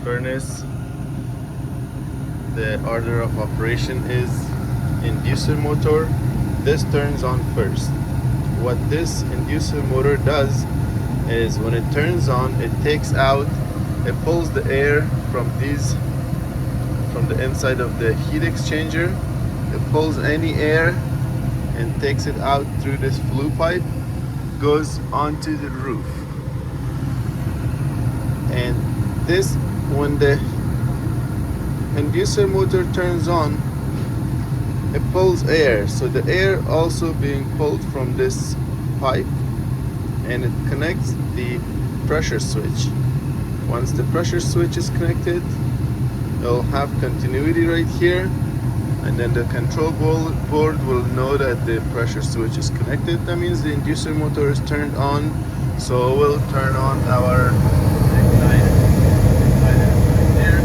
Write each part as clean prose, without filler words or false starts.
furnace, the order of operation is inducer motor. This turns on first. What this inducer motor does is when it turns on, it pulls the air from the inside of the heat exchanger. It pulls any air and takes it out through this flue pipe, goes onto the roof. And this, when the inducer motor turns on, it pulls air. So the air also being pulled from this pipe, and it connects the pressure switch. Once the pressure switch is connected, it'll have continuity right here, and then the control board will know that the pressure switch is connected. That means the inducer motor is turned on, so we'll turn on our igniter. Igniter is right there.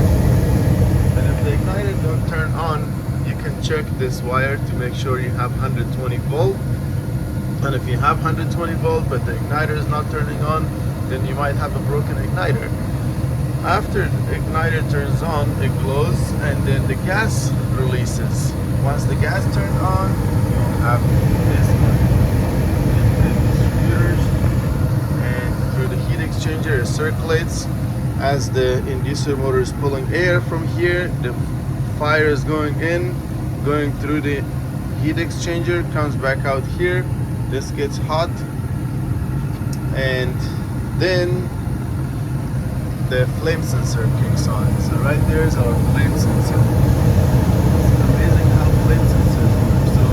And if the igniter don't turn on, you can check this wire to make sure you have 120 volt. And if you have 120 volt but the igniter is not turning on, then you might have a broken igniter. After the igniter turns on, it glows, and then the gas releases. Once the gas turns on, you'll have this distributors, and through the heat exchanger it circulates. As the inducer motor is pulling air from here, the fire is going in, going through the heat exchanger, comes back out here. This gets hot, and then the flame sensor kicks on. So right there is our flame sensor. It's amazing how flame sensors work. So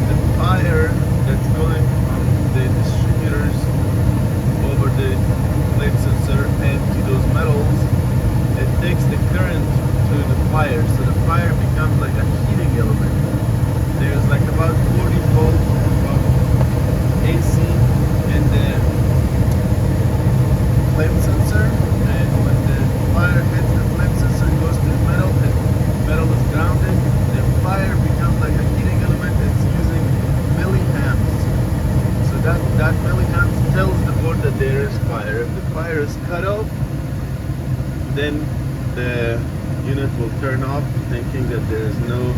the fire that's going from the distributors over the flame sensor and to those metals, it takes the current to the fire. So the fire becomes like a heating element. There's like about 40 volts of AC in the flame sensor. Fire hits the flame sensor, goes to the metal, and metal is grounded. The fire becomes like a heating element. It's using milliamps. So that milliamps tells the board that there is fire. If the fire is cut off, then the unit will turn off, thinking that there is no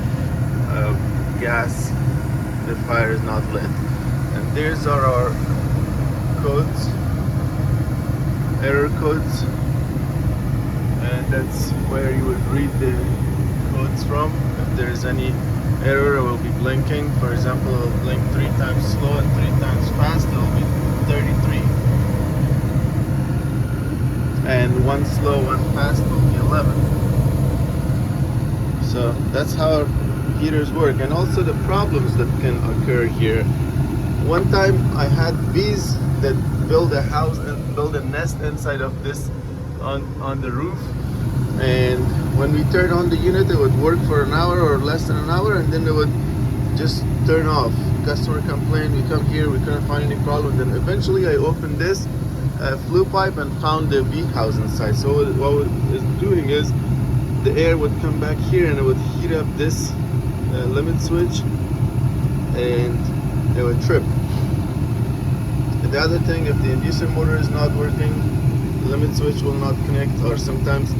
gas. The fire is not lit. And these are our codes, error codes. And that's where you would read the codes from. If there is any error, it will be blinking. For example, it will blink 3 times slow and 3 times fast. It will be 33. And 1 slow, 1 fast will be 11. So that's how heaters work. And also the problems that can occur here. One time I had bees that build a house and build a nest inside of this on the roof, and when we turn on the unit, it would work for an hour or less than an hour, and then it would just turn off. Customer complained, we come here, we couldn't find any problem. Then eventually I opened this flue pipe and found the bee house inside. So what it is doing is the air would come back here and it would heat up this limit switch, and it would trip. And the other thing, if the inducer motor is not working, the limit switch will not connect, or sometimes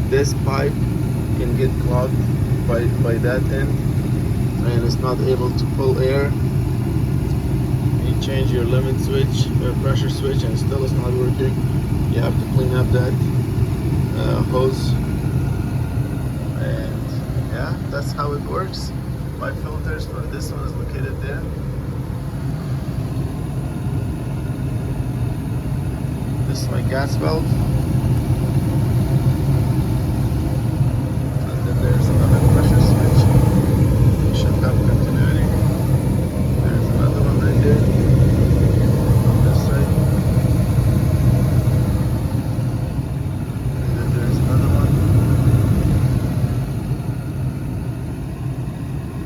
this pipe can get clogged by that end and it's not able to pull air. You change your limit switch, pressure switch, and still it's not working. You have to clean up that hose. And yeah, that's how it works. My filters for this one is located there. This is my gas valve.